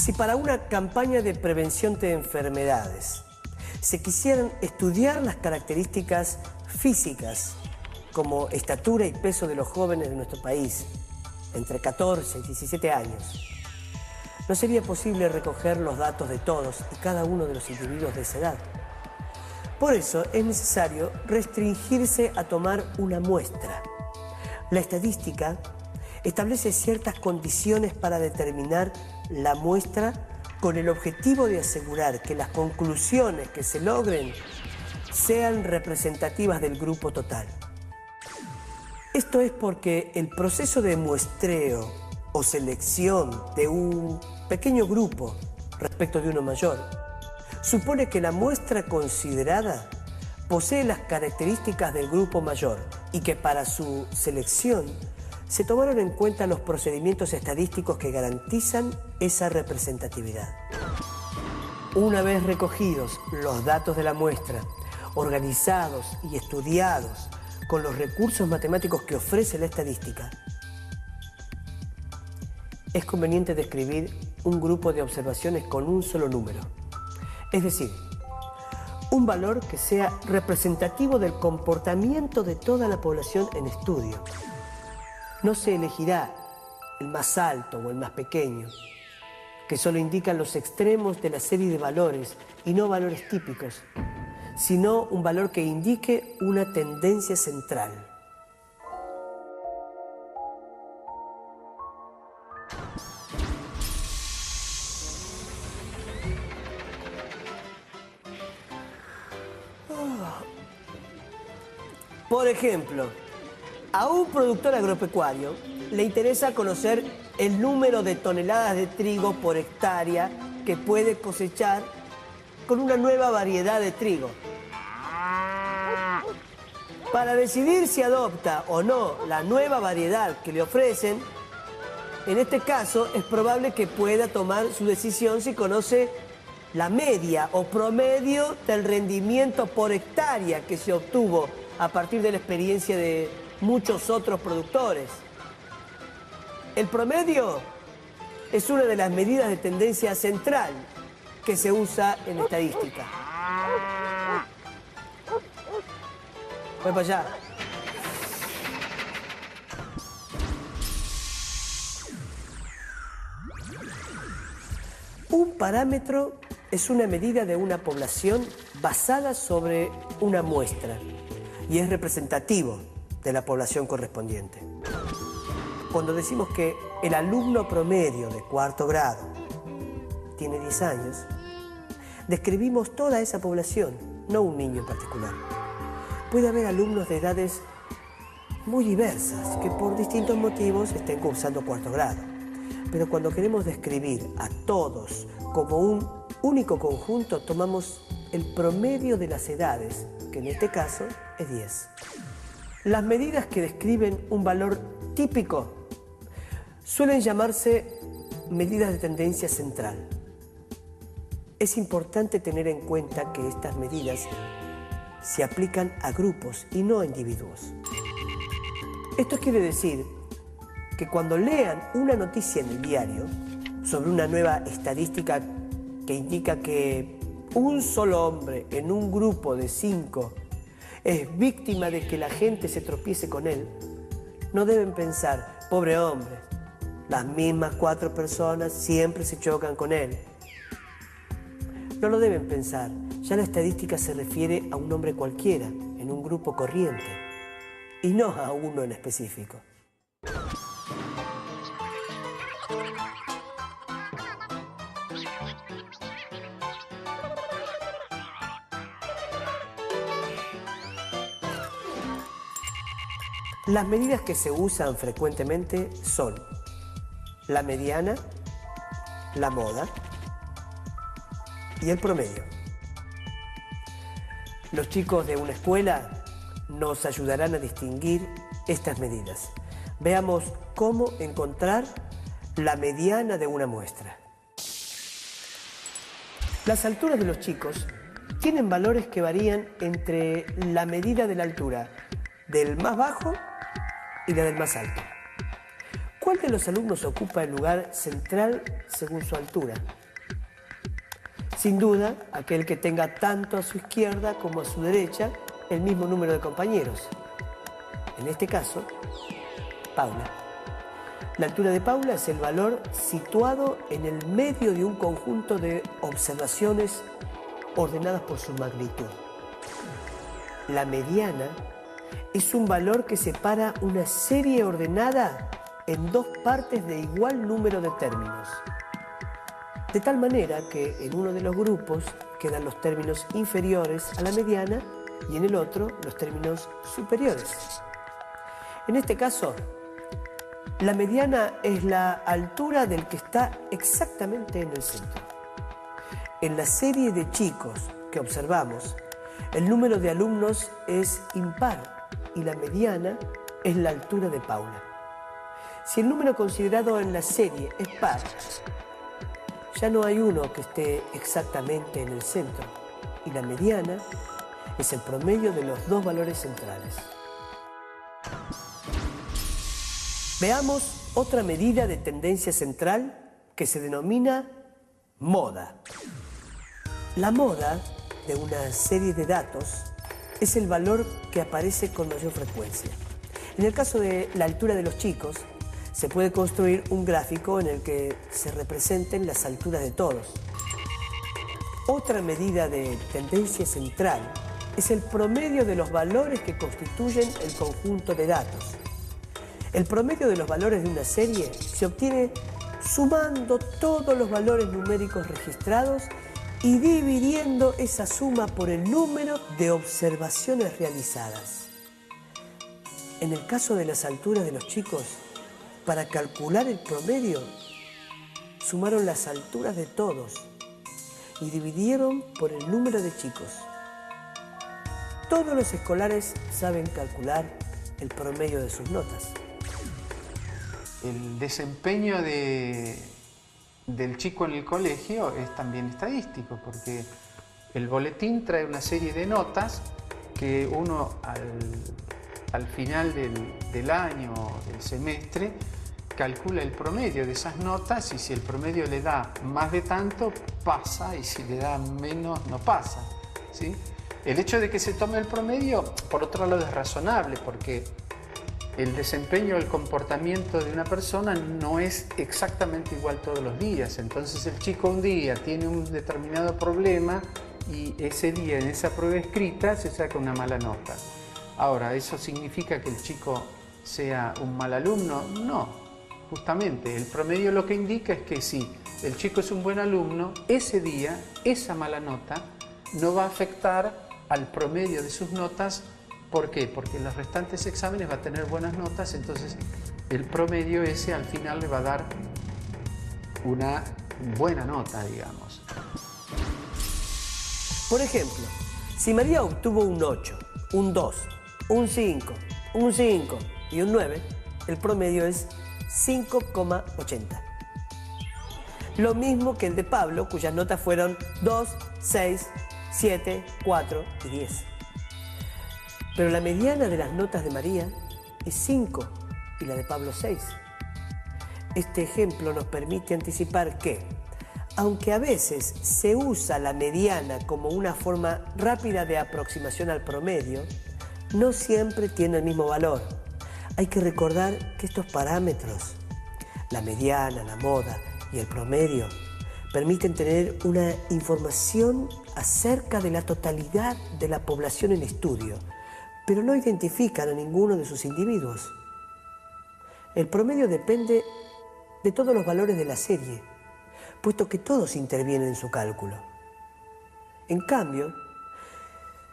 Si para una campaña de prevención de enfermedades se quisieran estudiar las características físicas como estatura y peso de los jóvenes de nuestro país, entre 14 y 17 años, no sería posible recoger los datos de todos y cada uno de los individuos de esa edad. Por eso es necesario restringirse a tomar una muestra. La estadística establece ciertas condiciones para determinar la muestra con el objetivo de asegurar que las conclusiones que se logren sean representativas del grupo total. Esto es porque el proceso de muestreo o selección de un pequeño grupo respecto de uno mayor supone que la muestra considerada posee las características del grupo mayor y que para su selección se tomaron en cuenta los procedimientos estadísticos que garantizan esa representatividad. Una vez recogidos los datos de la muestra, organizados y estudiados con los recursos matemáticos que ofrece la estadística, es conveniente describir un grupo de observaciones con un solo número. Es decir, un valor que sea representativo del comportamiento de toda la población en estudio. No se elegirá el más alto o el más pequeño, que solo indican los extremos de la serie de valores y no valores típicos, sino un valor que indique una tendencia central. Por ejemplo, a un productor agropecuario le interesa conocer el número de toneladas de trigo por hectárea que puede cosechar con una nueva variedad de trigo. Para decidir si adopta o no la nueva variedad que le ofrecen, en este caso es probable que pueda tomar su decisión si conoce la media o promedio del rendimiento por hectárea que se obtuvo a partir de la experiencia de muchos otros productores. El promedio es una de las medidas de tendencia central que se usa en estadística. Voy para allá. Un parámetro es una medida de una población basada sobre una muestra y es representativo de la población correspondiente. Cuando decimos que el alumno promedio de cuarto grado tiene 10 años, describimos toda esa población, no un niño en particular. Puede haber alumnos de edades muy diversas que por distintos motivos estén cursando cuarto grado. Pero cuando queremos describir a todos como un único conjunto, tomamos el promedio de las edades, que en este caso es 10. Las medidas que describen un valor típico suelen llamarse medidas de tendencia central. Es importante tener en cuenta que estas medidas se aplican a grupos y no a individuos. Esto quiere decir que cuando lean una noticia en el diario sobre una nueva estadística que indica que un solo hombre en un grupo de 5 es víctima de que la gente se tropiece con él, no deben pensar, pobre hombre, las mismas 4 personas siempre se chocan con él. No lo deben pensar, ya la estadística se refiere a un hombre cualquiera, en un grupo corriente, y no a uno en específico. Las medidas que se usan frecuentemente son la mediana, la moda y el promedio. Los chicos de una escuela nos ayudarán a distinguir estas medidas. Veamos cómo encontrar la mediana de una muestra. Las alturas de los chicos tienen valores que varían entre la medida de la altura del más bajo y la del más alto. ¿Cuál de los alumnos ocupa el lugar central según su altura? Sin duda, aquel que tenga tanto a su izquierda como a su derecha el mismo número de compañeros. En este caso, Paula. La altura de Paula es el valor situado en el medio de un conjunto de observaciones ordenadas por su magnitud. La mediana es un valor que separa una serie ordenada en dos partes de igual número de términos. De tal manera que en uno de los grupos quedan los términos inferiores a la mediana y en el otro los términos superiores. En este caso, la mediana es la altura del que está exactamente en el centro. En la serie de chicos que observamos, el número de alumnos es impar y la mediana es la altura de Paula. Si el número considerado en la serie es par, ya no hay uno que esté exactamente en el centro y la mediana es el promedio de los dos valores centrales. Veamos otra medida de tendencia central que se denomina moda. La moda de una serie de datos es el valor que aparece con mayor frecuencia. En el caso de la altura de los chicos, se puede construir un gráfico en el que se representen las alturas de todos. Otra medida de tendencia central es el promedio de los valores que constituyen el conjunto de datos. El promedio de los valores de una serie se obtiene sumando todos los valores numéricos registrados y dividiendo esa suma por el número de observaciones realizadas. En el caso de las alturas de los chicos, para calcular el promedio, sumaron las alturas de todos y dividieron por el número de chicos. Todos los escolares saben calcular el promedio de sus notas. El desempeño del chico en el colegio es también estadístico, porque el boletín trae una serie de notas que uno al final del año, del semestre, calcula el promedio de esas notas y si el promedio le da más de tanto, pasa, y si le da menos, no pasa, ¿sí? El hecho de que se tome el promedio, por otro lado, es razonable, porque el desempeño, el comportamiento de una persona no es exactamente igual todos los días. Entonces el chico un día tiene un determinado problema y ese día en esa prueba escrita se saca una mala nota. Ahora, ¿eso significa que el chico sea un mal alumno? No, justamente el promedio lo que indica es que si el chico es un buen alumno, ese día, esa mala nota no va a afectar al promedio de sus notas. ¿Por qué? Porque en los restantes exámenes va a tener buenas notas, entonces el promedio ese al final le va a dar una buena nota, digamos. Por ejemplo, si María obtuvo un 8, un 2, un 5, un 5 y un 9, el promedio es 5,80. Lo mismo que el de Pablo, cuyas notas fueron 2, 6, 7, 4 y 10. Pero la mediana de las notas de María es 5 y la de Pablo 6. Este ejemplo nos permite anticipar que, aunque a veces se usa la mediana como una forma rápida de aproximación al promedio, no siempre tiene el mismo valor. Hay que recordar que estos parámetros, la mediana, la moda y el promedio, permiten tener una información acerca de la totalidad de la población en estudio, pero no identifican a ninguno de sus individuos. El promedio depende de todos los valores de la serie, puesto que todos intervienen en su cálculo. En cambio,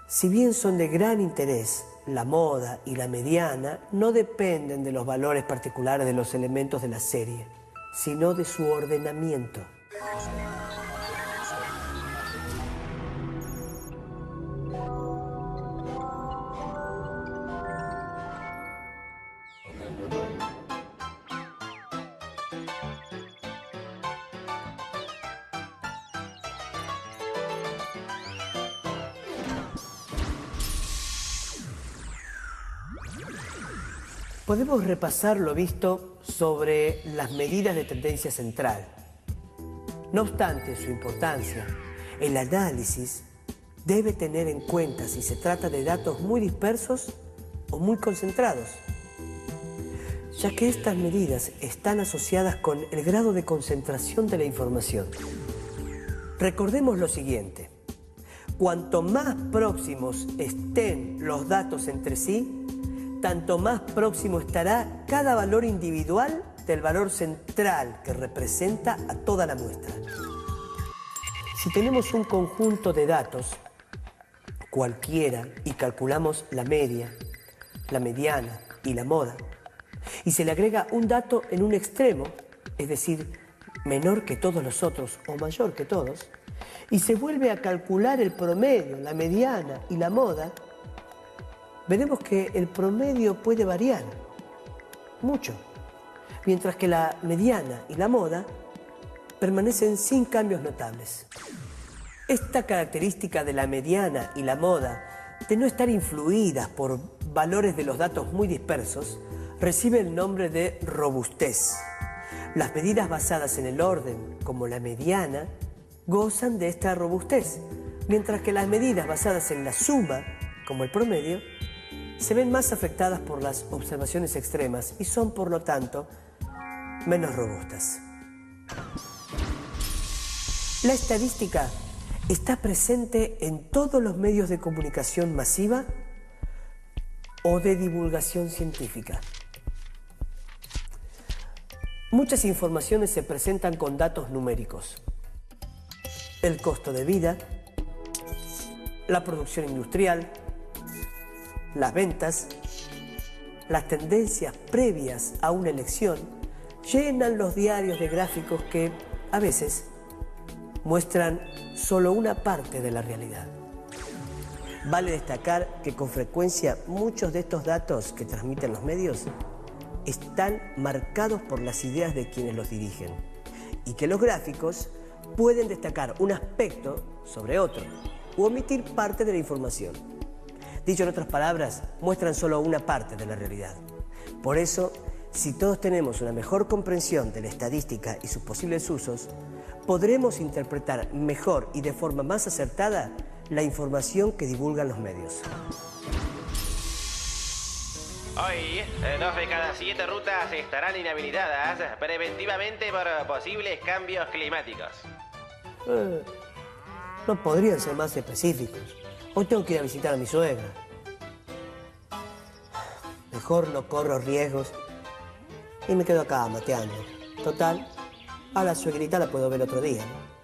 si bien son de gran interés, la moda y la mediana no dependen de los valores particulares de los elementos de la serie, sino de su ordenamiento. Podemos repasar lo visto sobre las medidas de tendencia central. No obstante su importancia, el análisis debe tener en cuenta si se trata de datos muy dispersos o muy concentrados, ya que estas medidas están asociadas con el grado de concentración de la información. Recordemos lo siguiente: cuanto más próximos estén los datos entre sí, tanto más próximo estará cada valor individual del valor central que representa a toda la muestra. Si tenemos un conjunto de datos cualquiera y calculamos la media, la mediana y la moda, y se le agrega un dato en un extremo, es decir, menor que todos los otros o mayor que todos, y se vuelve a calcular el promedio, la mediana y la moda, veremos que el promedio puede variar mucho, mientras que la mediana y la moda permanecen sin cambios notables. Esta característica de la mediana y la moda, de no estar influidas por valores de los datos muy dispersos, recibe el nombre de robustez. Las medidas basadas en el orden, como la mediana, gozan de esta robustez, mientras que las medidas basadas en la suma, como el promedio, se ven más afectadas por las observaciones extremas y son, por lo tanto, menos robustas. La estadística está presente en todos los medios de comunicación masiva o de divulgación científica. Muchas informaciones se presentan con datos numéricos: el costo de vida, la producción industrial, las ventas, las tendencias previas a una elección, llenan los diarios de gráficos que, a veces, muestran solo una parte de la realidad. Vale destacar que con frecuencia muchos de estos datos que transmiten los medios están marcados por las ideas de quienes los dirigen, y que los gráficos pueden destacar un aspecto sobre otro u omitir parte de la información. Dicho en otras palabras, muestran solo una parte de la realidad. Por eso, si todos tenemos una mejor comprensión de la estadística y sus posibles usos, podremos interpretar mejor y de forma más acertada la información que divulgan los medios. Hoy, 2 de cada 7 rutas estarán inhabilitadas preventivamente por posibles cambios climáticos. No podrían ser más específicos. Hoy tengo que ir a visitar a mi suegra. Mejor no corro riesgos y me quedo acá mateando. Total, a la suegrita la puedo ver otro día, ¿no?